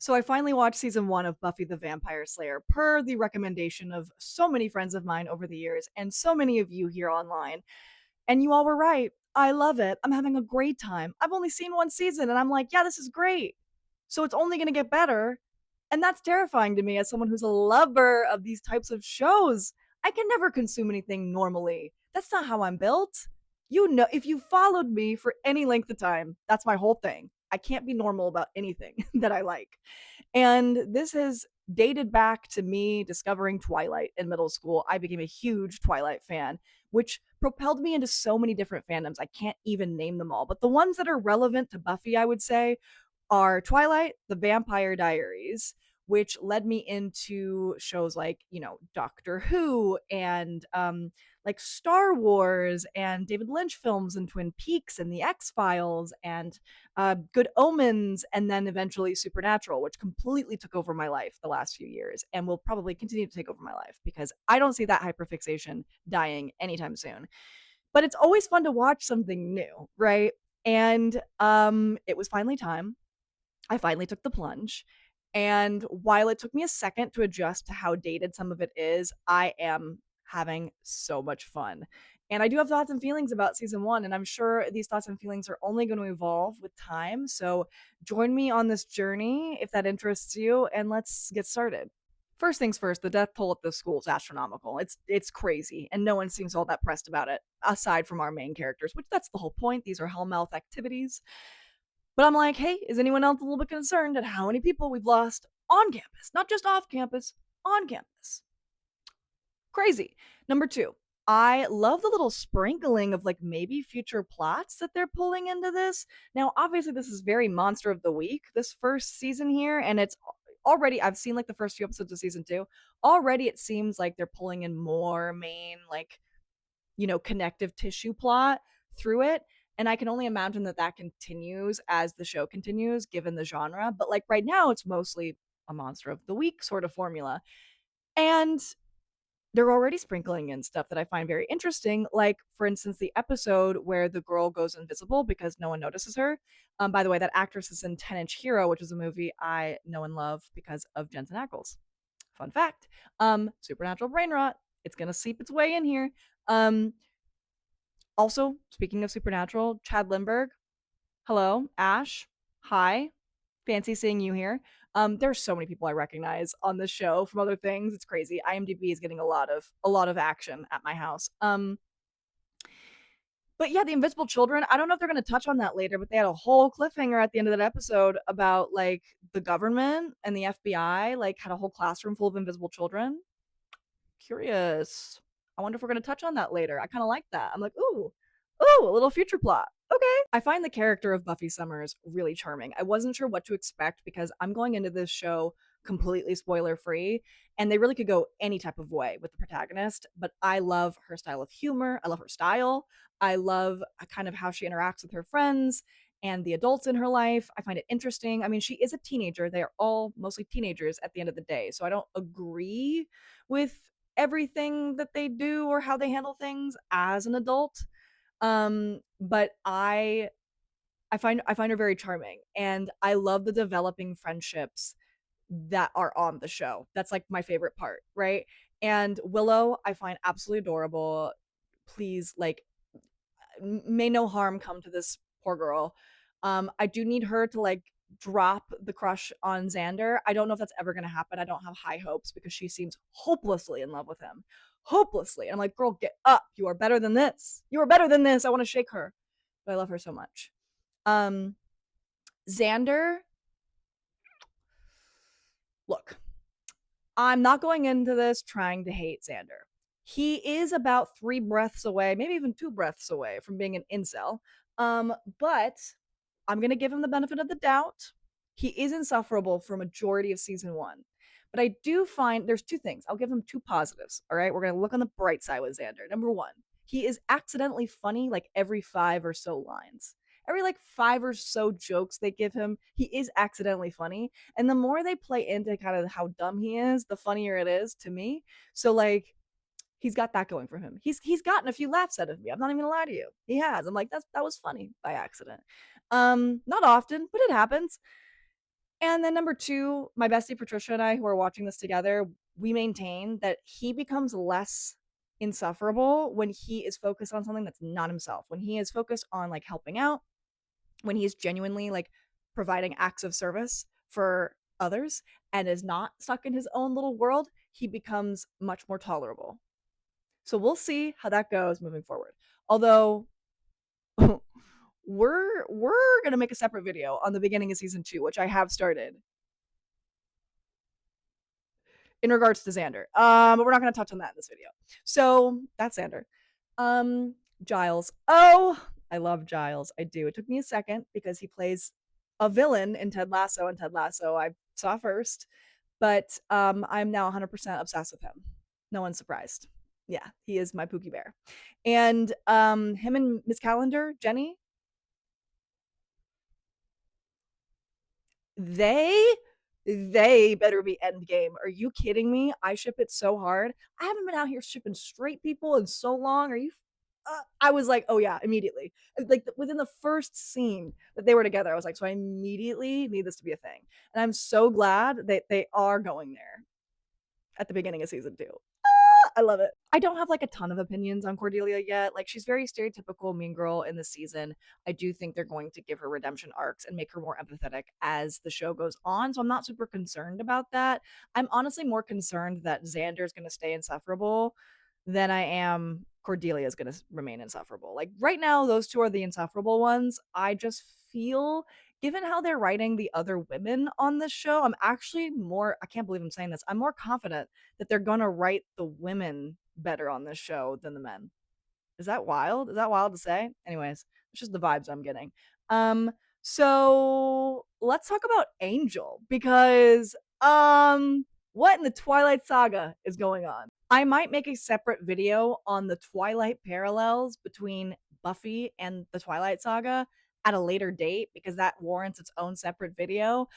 So I finally watched season 1 of Buffy the Vampire Slayer per the recommendation of so many friends of mine over the years and so many of you here online. And you all were right. I love it. I'm having a great time. I've only seen one season and I'm like, yeah, this is great. So it's only going to get better. And that's terrifying to me as someone who's a lover of these types of shows. I can never consume anything normally. That's not how I'm built. You know, if you followed me for any length of time, that's my whole thing. I can't be normal about anything that I like. And this has dated back to me discovering Twilight in middle school. I became a huge Twilight fan, which propelled me into so many different fandoms. I can't even name them all, but the ones that are relevant to Buffy, I would say, are Twilight, The Vampire Diaries, which led me into shows like, Doctor Who and like Star Wars and David Lynch films and Twin Peaks and The X Files and Good Omens, and then eventually Supernatural, which completely took over my life the last few years and will probably continue to take over my life because I don't see that hyperfixation dying anytime soon. But it's always fun to watch something new, right? And it was finally time. I finally took the plunge. And while it took me a second to adjust to how dated some of it is, I am having so much fun. And I do have thoughts and feelings about season 1, and I'm sure these thoughts and feelings are only going to evolve with time. So join me on this journey if that interests you, and let's get started. First things first, the death toll at this school is astronomical. It's crazy, and no one seems all that pressed about it, aside from our main characters, which that's the whole point. These are hellmouth activities. But I'm like, hey, is anyone else a little bit concerned at how many people we've lost on campus? Not just off campus, on campus. Crazy. Number 2, I love the little sprinkling of like maybe future plots that they're pulling into this. Now, obviously, this is very monster of the week, this first season here, and it's already, I've seen like the first few episodes of season 2. Already, it seems like they're pulling in more main, like, connective tissue plot through it. And I can only imagine that that continues as the show continues, given the genre. But like right now, it's mostly a monster of the week sort of formula. And they're already sprinkling in stuff that I find very interesting. Like, for instance, the episode where the girl goes invisible because no one notices her. By the way, that actress is in 10-Inch Hero, which is a movie I know and love because of Jensen Ackles. Fun fact. Supernatural brain rot. It's gonna seep its way in here. Um, Also, speaking of Supernatural, Chad Lindbergh, hello. Ash, hi. Fancy seeing you here. There's so many people I recognize on this show from other things. It's crazy. IMDb is getting a lot of action at my house. But yeah, the Invisible Children. I don't know if they're going to touch on that later, but they had a whole cliffhanger at the end of that episode about like the government and the FBI like had a whole classroom full of invisible children. Curious. I wonder if we're going to touch on that later. I kind of like that. I'm like, ooh, a little future plot. Okay. I find the character of Buffy Summers really charming. I wasn't sure what to expect because I'm going into this show completely spoiler free, and they really could go any type of way with the protagonist. But I love her style of humor. I love her style. I love kind of how she interacts with her friends and the adults in her life. I find it interesting. I mean, she is a teenager. They are all mostly teenagers at the end of the day. So I don't agree with everything that they do or how they handle things as an adult. But I find her very charming, and I love the developing friendships that are on the show. That's like my favorite part, right? And Willow, I find absolutely adorable. Please, like, may no harm come to this poor girl. I do need her to like drop the crush on Xander. I don't know if that's ever going to happen. I don't have high hopes because she seems hopelessly in love with him. Hopelessly. And I'm like, girl, get up. You are better than this. You are better than this. I want to shake her. But I love her so much. Um, Xander, look, I'm not going into this trying to hate Xander. He is about 3 breaths away, maybe even 2 breaths away from being an incel. But I'm going to give him the benefit of the doubt. He is insufferable for a majority of season 1. But I do find there's 2 things. I'll give him 2 positives. All right. We're going to look on the bright side with Xander. Number 1, he is accidentally funny like every 5 or so lines. Every like 5 or so jokes they give him, he is accidentally funny. And the more they play into kind of how dumb he is, the funnier it is to me. So like he's got that going for him. He's gotten a few laughs out of me. I'm not even gonna lie to you. He has. I'm like, that was funny by accident. Not often, but it happens. And then number two, my bestie Patricia and I, who are watching this together, we maintain that he becomes less insufferable when he is focused on something that's not himself. When he is focused on like helping out, when he is genuinely like providing acts of service for others and is not stuck in his own little world, he becomes much more tolerable. So we'll see how that goes moving forward. Although we're gonna make a separate video on the beginning of season 2, which I have started in regards to Xander. But we're not gonna touch on that in this video. So that's Xander. Um, Giles. Oh, I love Giles. I do. It took me a second because he plays a villain in Ted Lasso, and Ted Lasso I saw first, but I'm now 100% obsessed with him. No one's surprised. Yeah, he is my Pookie Bear. And him and Miss Calendar, Jenny, they they better be endgame. Are you kidding me? I ship it so hard. I haven't been out here shipping straight people in so long. Are you? I was like, oh yeah, immediately. Like within the first scene that they were together, I was like, so I immediately need this to be a thing. And I'm so glad that they are going there at the beginning of season 2. I love it. I don't have like a ton of opinions on Cordelia yet. Like she's very stereotypical mean girl in the season. I do think they're going to give her redemption arcs and make her more empathetic as the show goes on. So I'm not super concerned about that. I'm honestly more concerned that Xander's going to stay insufferable than I am Cordelia is going to remain insufferable. Like right now, those two are the insufferable ones. I just feel, given how they're writing the other women on this show, I'm actually more, I can't believe I'm saying this, I'm more confident that they're going to write the women better on this show than the men. Is that wild? Is that wild to say? Anyways, it's just the vibes I'm getting. So let's talk about Angel because what in the Twilight Saga is going on? I might make a separate video on the Twilight parallels between Buffy and the Twilight Saga at a later date because that warrants its own separate video.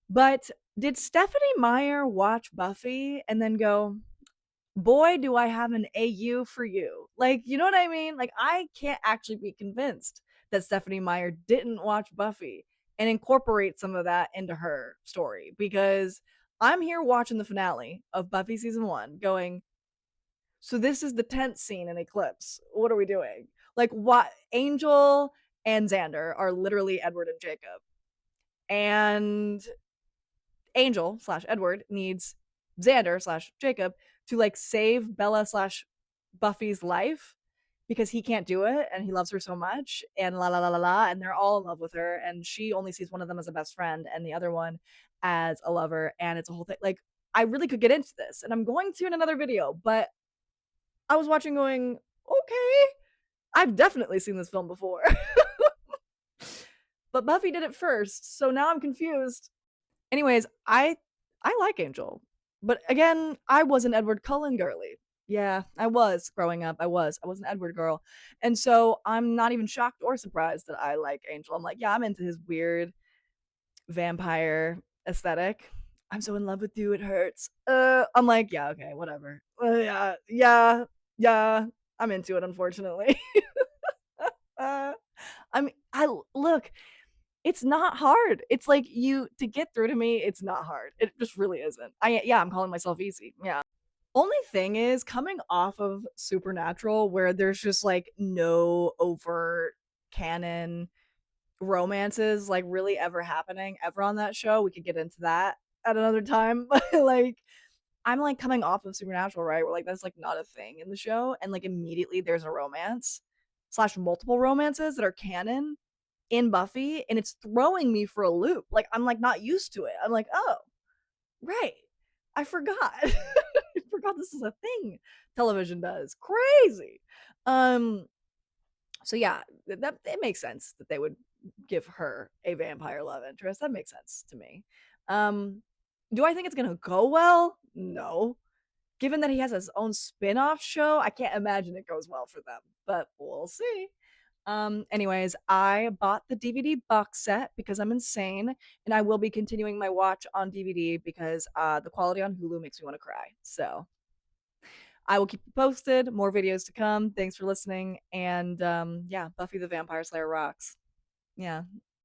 But did Stephanie Meyer watch Buffy and then go, boy, do I have an AU for you? Like, you know what I mean? Like, I can't actually be convinced that Stephanie Meyer didn't watch Buffy and incorporate some of that into her story because I'm here watching the finale of Buffy season 1 going, so this is the tent scene in Eclipse. What are we doing? Like, what? Angel and Xander are literally Edward and Jacob. And Angel slash Edward needs Xander slash Jacob to like save Bella slash Buffy's life because he can't do it and he loves her so much and la la la la la, and they're all in love with her and she only sees one of them as a best friend and the other one as a lover, and it's a whole thing. Like I really could get into this and I'm going to in another video, but I was watching going, okay, I've definitely seen this film before. But Buffy did it first, so now I'm confused. Anyways, I like Angel. But again, I was an Edward Cullen girly. Yeah, I was growing up. I was an Edward girl. And so I'm not even shocked or surprised that I like Angel. I'm like, yeah, I'm into his weird vampire aesthetic. I'm so in love with you, it hurts. I'm like, yeah, okay, whatever. Yeah. I'm into it, unfortunately. uh, I mean, I look, it's not hard. It's like you to get through to me, it's not hard. It just really isn't. I'm calling myself easy. Yeah. Only thing is coming off of Supernatural where there's just like no overt canon romances like really ever happening ever on that show. We could get into that at another time. But like I'm like coming off of Supernatural, right? Where like that's like not a thing in the show. And like immediately there's a romance slash multiple romances that are canon in Buffy, and it's throwing me for a loop. Like I'm like not used to it. I'm like, oh, right. I forgot. I forgot this is a thing television does. Crazy. Um so yeah, that it makes sense that they would give her a vampire love interest. That makes sense to me. Um do I think it's gonna go well? No. Given that he has his own spin-off show, I can't imagine it goes well for them, but we'll see. Anyways, I bought the DVD box set because I'm insane, and I will be continuing my watch on DVD because the quality on Hulu makes me want to cry. So I will keep you posted. More videos to come. Thanks for listening. And yeah, Buffy the Vampire Slayer rocks. Yeah.